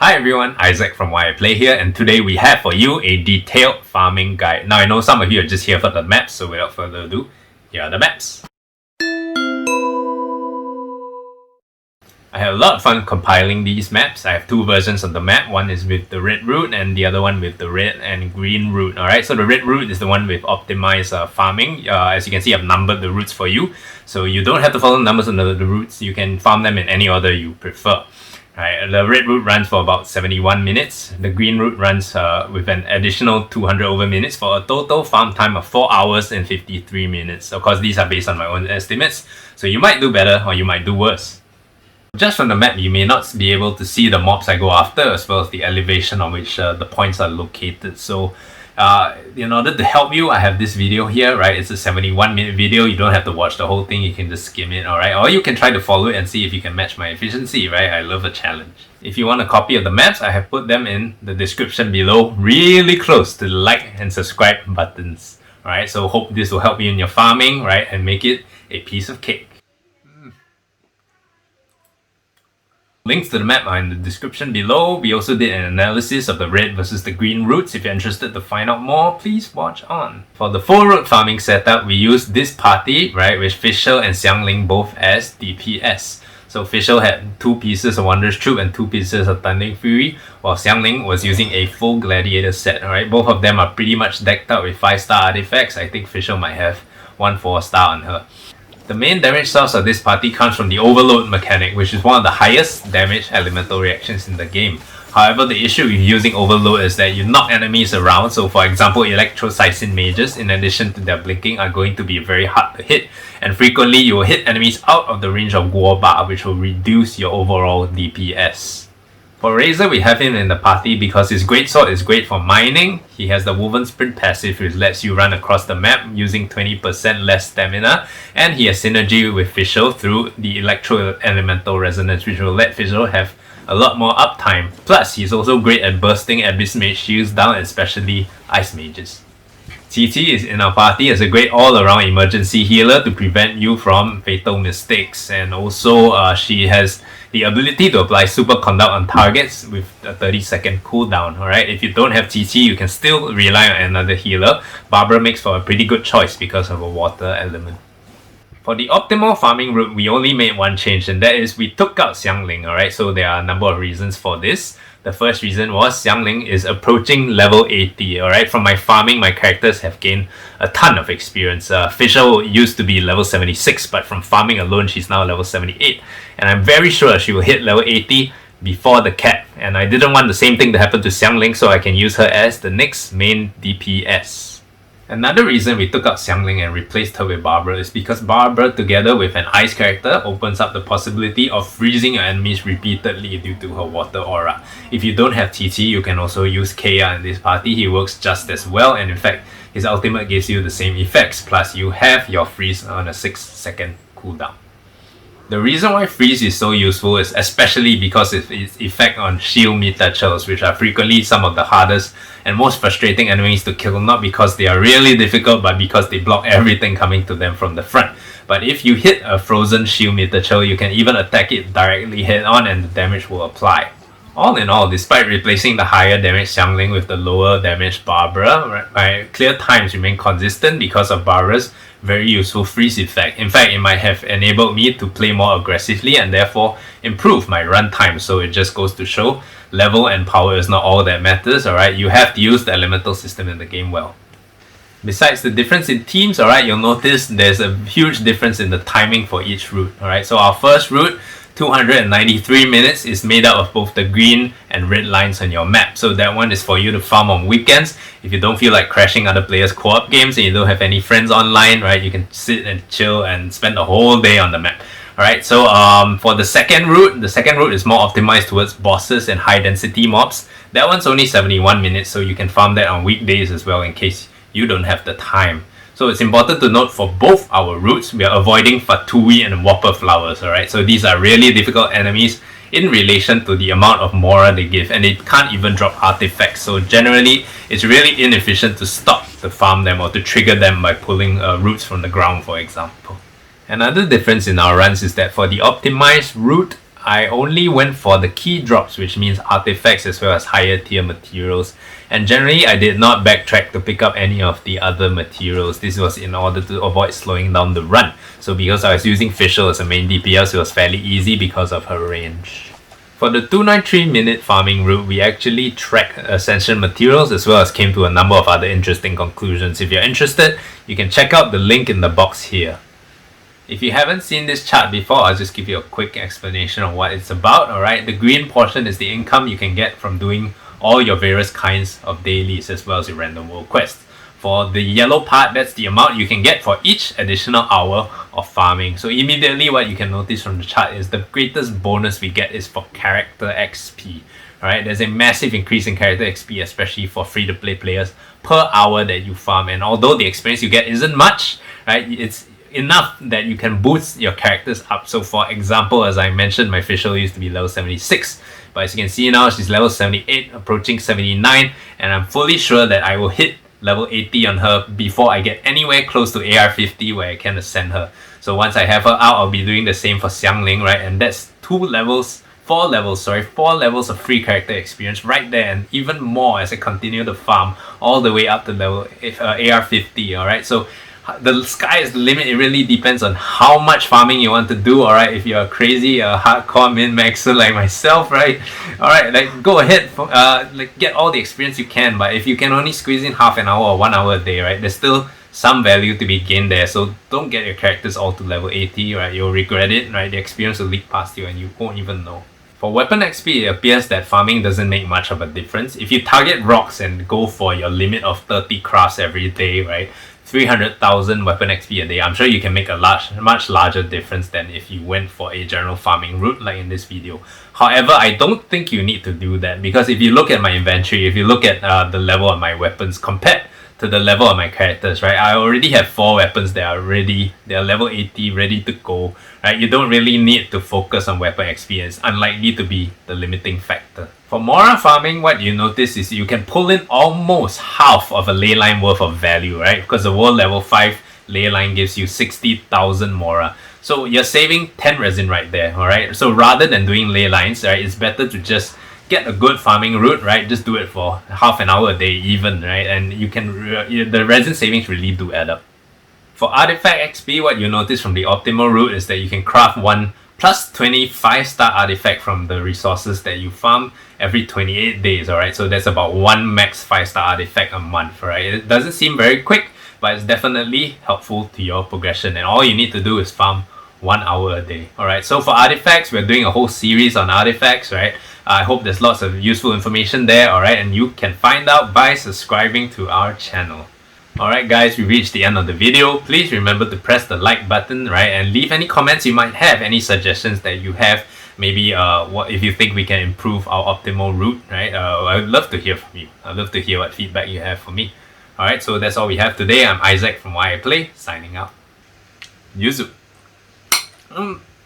Hi everyone, Isaac from Why I Play here, and today we have for you a detailed farming guide. Now I know some of you are just here for the maps, so without further ado, here are the maps. I had a lot of fun compiling these maps. I have two versions of the map. One is with the red route and the other one with the red and green route. Alright, so the red route is the one with optimized farming. As you can see, I've numbered the routes for you. So you don't have to follow the numbers on the routes. You can farm them in any order you prefer. Right, the red route runs for about 71 minutes. The green route runs with an additional 200 over minutes for a total farm time of 4 hours and 53 minutes. Of course, these are based on my own estimates, so you might do better or you might do worse. Just from the map, you may not be able to see the mobs I go after, as well as the elevation on which the points are located. So in order to help you, I have this video here, right? It's a 71-minute video. You don't have to watch the whole thing. You can just skim it, alright? Or you can try to follow it and see if you can match my efficiency, right? I love a challenge. If you want a copy of the maps, I have put them in the description below, really close to the like and subscribe buttons. Alright, so hope this will help you in your farming, right? And make it a piece of cake. Links to the map are in the description below. We also did an analysis of the red versus the green routes. If you're interested to find out more, please watch on. For the full road farming setup, we used this party, right, with Fischl and Xiangling both as DPS. So Fischl had 2 pieces of Wanderer's Troupe and 2 pieces of Thundering Fury, while Xiangling was using a full Gladiator set. Alright, both of them are pretty much decked out with 5-star artifacts. I think Fischl might have 1 4-star on her. The main damage source of this party comes from the Overload mechanic, which is one of the highest damage elemental reactions in the game. However, the issue with using Overload is that you knock enemies around, so for example, Electro-Sycin mages, in addition to their blinking, are going to be very hard to hit, and frequently you will hit enemies out of the range of Guoba, which will reduce your overall DPS. For Razor, we have him in the party because his Greatsword is great for mining. He has the Woven Sprint passive, which lets you run across the map using 20% less stamina, and he has synergy with Fischl through the Electro Elemental Resonance, which will let Fischl have a lot more uptime. Plus, he's also great at bursting Abyss Mage shields down, especially Ice Mages. TT is in our party as a great all-around emergency healer to prevent you from fatal mistakes, and also she has the ability to apply Super Conduct on targets with a 30-second cooldown. Alright, if you don't have TT, you can still rely on another healer. Barbara makes for a pretty good choice because of a water element. For the optimal farming route, we only made one change, and that is we took out Xiangling. Alright, so there are a number of reasons for this. The first reason was Xiangling is approaching level 80, alright? From my farming, my characters have gained a ton of experience. Fischl used to be level 76, but from farming alone, she's now level 78. And I'm very sure she will hit level 80 before the cap. And I didn't want the same thing to happen to Xiangling, so I can use her as the next main DPS. Another reason we took out Xiangling and replaced her with Barbara is because Barbara, together with an ice character, opens up the possibility of freezing your enemies repeatedly due to her water aura. If you don't have TT, you can also use Kea in this party. He works just as well, and in fact, his ultimate gives you the same effects, plus you have your freeze on a 6-second cooldown. The reason why freeze is so useful is especially because of its effect on shield Metachels, which are frequently some of the hardest and most frustrating enemies to kill, not because they are really difficult, but because they block everything coming to them from the front. But if you hit a frozen shield Metachel, you can even attack it directly head on and the damage will apply. All in all, despite replacing the higher damage Xiangling with the lower damage Barbara, my clear times remain consistent because of Barbara's very useful freeze effect. In fact, it might have enabled me to play more aggressively and therefore improve my run time. So it just goes to show level and power is not all that matters, alright? You have to use the elemental system in the game well. Besides the difference in teams, alright, you'll notice there's a huge difference in the timing for each route, alright? So our first route, 293 minutes, is made up of both the green and red lines on your map. So that one is for you to farm on weekends. If you don't feel like crashing other players' co-op games and you don't have any friends online, right, you can sit and chill and spend the whole day on the map. Alright, so for the second route is more optimized towards bosses and high density mobs. That one's only 71 minutes, so you can farm that on weekdays as well in case you don't have the time. So it's important to note for both our routes, we are avoiding Fatui and Whopper Flowers, alright? So these are really difficult enemies in relation to the amount of Mora they give, and they can't even drop artifacts. So generally, it's really inefficient to stop to farm them or to trigger them by pulling roots from the ground, for example. Another difference in our runs is that for the optimized route, I only went for the key drops, which means artifacts as well as higher tier materials. And generally, I did not backtrack to pick up any of the other materials. This was in order to avoid slowing down the run. So because I was using Fischl as a main DPS, it was fairly easy because of her range. For the 293-minute farming route, we actually tracked Ascension materials as well as came to a number of other interesting conclusions. If you're interested, you can check out the link in the box here. If you haven't seen this chart before, I'll just give you a quick explanation of what it's about, alright? The green portion is the income you can get from doing all your various kinds of dailies as well as your random world quests. For the yellow part, that's the amount you can get for each additional hour of farming. So immediately what you can notice from the chart is the greatest bonus we get is for character XP. Alright, there's a massive increase in character XP, especially for free-to-play players, per hour that you farm. And although the experience you get isn't much, right, it's enough that you can boost your characters up. So for example, as I mentioned, my Fischl used to be level 76. But as you can see now, she's level 78, approaching 79. And I'm fully sure that I will hit level 80 on her before I get anywhere close to AR 50 where I can ascend her. So once I have her out, I'll be doing the same for Xiangling, right? And that's 4 levels of free character experience right there, and even more as I continue to farm all the way up to level AR 50, alright? So the sky is the limit. It really depends on how much farming you want to do, alright? If you're a crazy hardcore min-maxer like myself, right? Alright, like go ahead, like get all the experience you can, but if you can only squeeze in half an hour or 1 hour a day, right, there's still some value to be gained there. So don't get your characters all to level 80, right? You'll regret it, right? The experience will leak past you and you won't even know. For weapon XP, it appears that farming doesn't make much of a difference. If you target rocks and go for your limit of 30 crafts every day, right, 300,000 weapon XP a day, I'm sure you can make a much larger difference than if you went for a general farming route like in this video. However, I don't think you need to do that, because if you look at my inventory, if you look at the level of my weapons compared to the level of my characters, right, I already have 4 weapons that are ready, they are level 80, ready to go, right? You don't really need to focus on weapon XP, it's unlikely to be the limiting factor. For Mora farming, what you notice is you can pull in almost half of a ley line worth of value, right? Because the world level 5 ley line gives you 60,000 Mora. So you're saving 10 resin right there, alright? So rather than doing ley lines, right, it's better to just get a good farming route, right? Just do it for half an hour a day even, right? And you can, the resin savings really do add up. For artifact XP, what you notice from the optimal route is that you can craft one plus 25-star artifact from the resources that you farm every 28 days, alright? So that's about 1 max 5-star artifact a month, right? It doesn't seem very quick, but it's definitely helpful to your progression, and all you need to do is farm 1 hour a day, alright? So for artifacts, we're doing a whole series on artifacts, right? I hope there's lots of useful information there, alright? And you can find out by subscribing to our channel. Alright guys, we reached the end of the video. Please remember to press the like button, right? And leave any comments you might have, any suggestions that you have. Maybe what if you think we can improve our optimal route, right? I would love to hear from you. I'd love to hear what feedback you have for me. Alright, so that's all we have today. I'm Isaac from Why I Play, signing out. Yuzu.